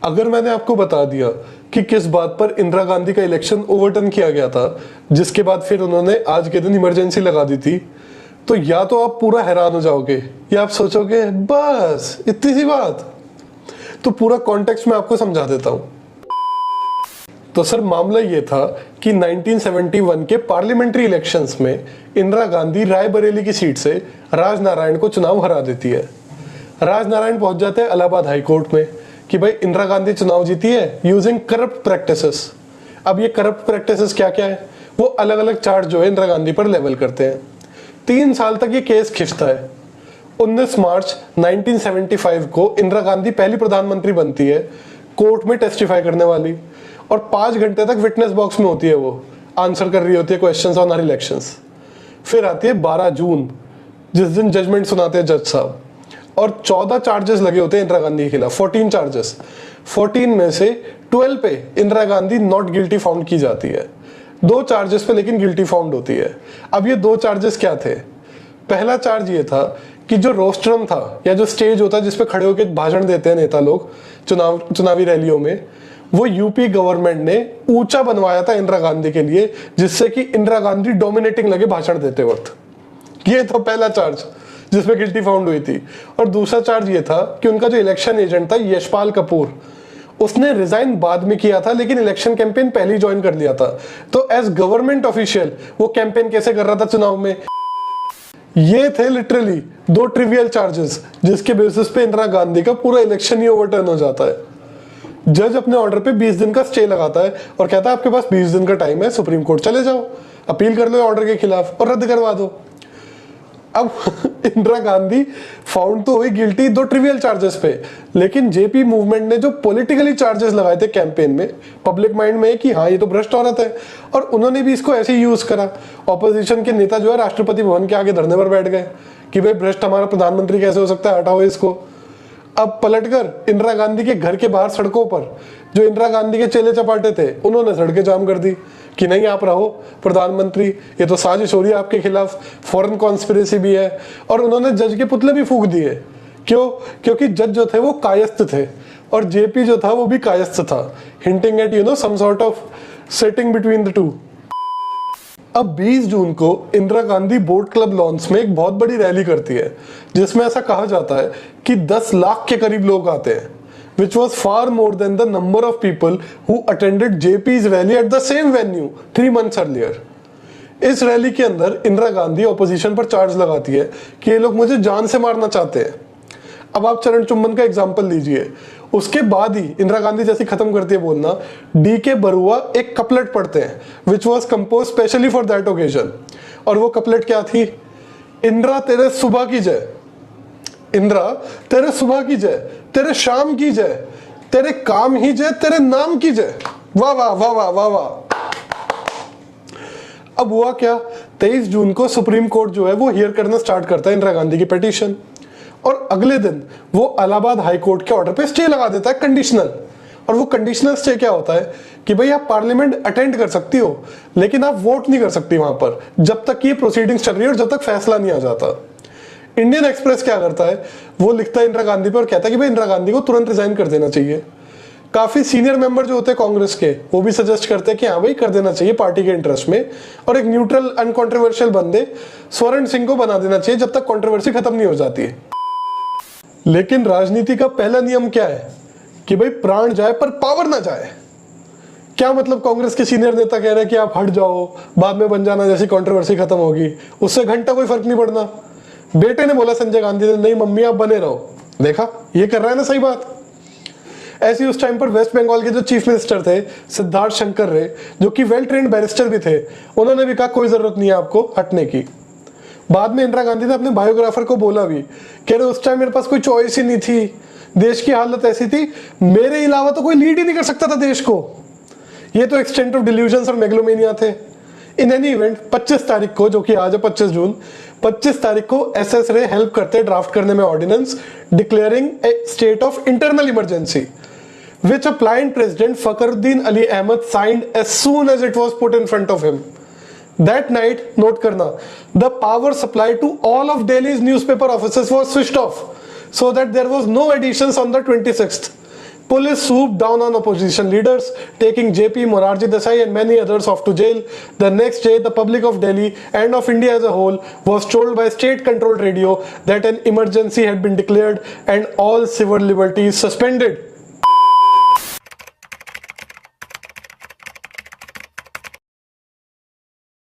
अगर मैंने आपको बता दिया कि किस बात पर इंदिरा गांधी का इलेक्शन ओवरटर्न किया गया था, जिसके बाद फिर उन्होंने आज के दिन इमरजेंसी लगा दी थी, तो या तो आप पूरा हैरान हो जाओगे या आप सोचोगे बस इतनी सी बात। तो पूरा कॉन्टेक्स्ट मैं आपको समझा देता हूं। तो सर मामला ये था कि 1971 के पार्लियामेंट्री इलेक्शंस में इंदिरा गांधी रायबरेली की सीट से राजनारायण को चुनाव हरा देती है। राजनारायण पहुंच जाते हैं इलाहाबाद हाई कोर्ट में कि भाई इंदिरा गांधी चुनाव जीती है यूजिंग करप्ट प्रैक्टिसेस। अब ये करप्ट प्रैक्टिसेस क्या क्या है, वो अलग अलग चार्ज जो है इंदिरा गांधी पर लेवल करते हैं। 3 साल तक ये केस खिंचता है। 19 मार्च 1975 को इंदिरा गांधी पहली प्रधानमंत्री बनती है, कोर्ट में टेस्टिफाई करने वाली, और 5 घंटे तक विटनेस बॉक्स में होती है, वो आंसर कर रही होती है क्वेश्चंस ऑन हर इलेक्शंस। फिर आती है 12 जून, जिस दिन जजमेंट सुनाते हैं जज साहब, और 14 चार्जेस लगे होते हैं इंदिरा गांधी के खिलाफ, 14 चार्जेस। 14 में से 12 पे Indira Gandhi not guilty found की जाती है, 2 चार्जेस पे लेकिन गिल्टी फाउंड होती है। अब ये 2 चार्जेस क्या थे? पहला चार्ज ये था कि जो रोस्ट्रम था, या जो स्टेज होता है जिसपे खड़े होकर भाषण देते हैं नेता लोग चुनावी रैलियों में, वो यूपी गवर्नमेंट ने ऊंचा बनवाया था इंदिरा गांधी के लिए, जिससे कि इंदिरा गांधी डोमिनेटिंग लगे भाषण देते वक्त। ये था पहला चार्ज जिसमें गिल्टी फाउंड हुई थी। और दूसरा चार्ज ये था कि उनका जो इलेक्शन एजेंट था यशपाल कपूर, उसने रिजाइन बाद में किया था लेकिन इलेक्शन कैंपेन पहले ही ज्वाइन कर लिया था। तो एज गवर्नमेंट ऑफिशियल वो कैंपेन कैसे कर रहा था चुनाव में। ये थे लिटरली 2 ट्रिवियल चार्जेस जिसके बेसिस पे इंदिरा गांधी का पूरा इलेक्शन ही ओवरटर्न हो जाता है। जज अपने ऑर्डर पे 20 दिन का स्टे लगाता है और कहता है आपके पास 20 दिन का टाइम है, सुप्रीम कोर्ट चले जाओ, अपील कर लो ऑर्डर के खिलाफ और रद्द करवा दो। अब इंदिरा गांधी फाउंड तो हुई गिल्टी 2 ट्रिवियल चार्जेस पे, लेकिन जेपी मूवमेंट ने जो पॉलिटिकली चार्जेस लगाए थे कैंपेन में, पब्लिक माइंड में कि हाँ ये तो भ्रष्ट औरत है, और उन्होंने भी इसको ऐसे ही यूज करा। ऑपोजिशन के नेता जो है राष्ट्रपति भवन के आगे धरने पर बैठ गए कि भाई भ्रष्ट हमारा प्रधानमंत्री कैसे हो सकता है, हटाओ इसको। अब पलटकर इंदिरा गांधी के घर के बाहर सड़कों पर जो इंदिरा गांधी के चेले चपाटे थे, उन्होंने सड़कें जाम कर दी कि नहीं आप रहो प्रधानमंत्री, ये तो साजिश हो रही है आपके खिलाफ, फॉरेन कॉन्स्पिरेसी भी है। और उन्होंने जज के पुतले भी फूंक दिए। क्यों? क्योंकि जज जो थे वो कायस्थ थे और जेपी जो था वो भी कायस्थ था, hinting at some sort of setting between the two. अब 20 जून को Indira Gandhi Boat Club lawns में एक बहुत बड़ी रैली करती है, जिसमें ऐसा कहा जाता है कि 10 लाख के करीब लोग आते हैं, which was far more than the number of people who attended JP's rally at the same venue 3 months earlier. इस रैली के अंदर इंदिरा गांधी ऑपोजिशन पर चार्ज लगाती है कि ये लोग मुझे जान से मारना चाहते हैं। अब आप चरण चुम्बन का एग्जाम्पल लीजिए। उसके बाद ही इंदिरा गांधी जैसी खत्म करती है बोलना, DK बरुआ एक कपलेट पढ़ते हैं which was compose specially for that occasion. और वो कपलेट क्या थी? इंदिरा तेरे सुबह की जय, इंदिरा तेरे सुबह की जय, तेरे शाम की जय, तेरे काम ही जय, तेरे नाम की जय, वाह वाह वाह वाह वाह वाह। अब हुआ क्या? 23 जून को सुप्रीम कोर्ट जो है वो हियर करना स्टार्ट करता है इंदिरा गांधी की पिटीशन, और अगले दिन वो इलाहाबाद हाई कोर्ट के ऑर्डर पे स्टे लगा देता है कंडीशनल। और वो कंडीशनल स्टे क्या होता है कि भाई आप पार्लियामेंट अटेंड कर सकती हो लेकिन आप वोट नहीं कर सकती वहां पर जब तक ये प्रोसीडिंग्स चल रही है और जब तक फैसला नहीं आ जाता। इंडियन एक्सप्रेस क्या करता है, वो लिखता है इंदिरा गांधी पर और कहता है कि भाई इंदिरा गांधी को तुरंत रिजाइन कर देना चाहिए। काफी सीनियर मेंबर जो होते हैं कांग्रेस के, वो भी सजेस्ट करते हैं कि हाँ भाई कर देना चाहिए पार्टी के इंटरेस्ट में, और एक न्यूट्रल अनकॉन्ट्रोवर्शियल बंदे स्वर्ण सिंह को बना देना चाहिए जब तक कंट्रोवर्सी खत्म नहीं हो जाती है। लेकिन राजनीति का पहला नियम क्या है कि भाई प्राण जाए पर पावर ना जाए। क्या मतलब? कांग्रेस के सीनियर नेता कह रहे हैं कि आप हट जाओ, बाद में बन जाना, जैसी कंट्रोवर्सी खत्म होगी, उससे घंटा कोई फर्क नहीं पड़ना। बेटे ने बोला संजय गांधी ने, नहीं मम्मी आप बने रहो। देखा ये कर रहा है ना सही बात। ऐसी उस टाइम पर वेस्ट बंगाल के जो चीफ मिनिस्टर थे सिद्धार्थ शंकर रे, जो कि वेल ट्रेन्ड बैरिस्टर भी थे, उन्होंने भी कहा कोई जरूरत नहीं है आपको हटने की। बाद में इंदिरा गांधी ने अपने बायोग्राफर को बोला भी, कह रहे उस टाइम मेरे पास कोई चॉइस ही नहीं थी, देश की हालत ऐसी थी, मेरे अलावा तो कोई लीड ही नहीं कर सकता था देश को। ये तो एक्सटेंट ऑफ डिल्यूजन्स और मेगलोमेनिया थे। इन एनी इवेंट 25 तारीख को, जो कि आज है 25 जून, 25 तारीख को एसएस रे हेल्प करते हैं ड्राफ्ट करने में ordinance declaring a state of internal emergency, which a pliant president Fakhruddin Ali Ahmed signed as soon as it was put in front of him. That night, note करना, the power supply to all of Delhi's newspaper offices was switched off, so that there was no editions on the 26th. Police swooped down on opposition leaders, taking JP, Morarji Desai and many others off to jail. The next day, the public of Delhi and of India as a whole was told by state-controlled radio that an emergency had been declared and all civil liberties suspended.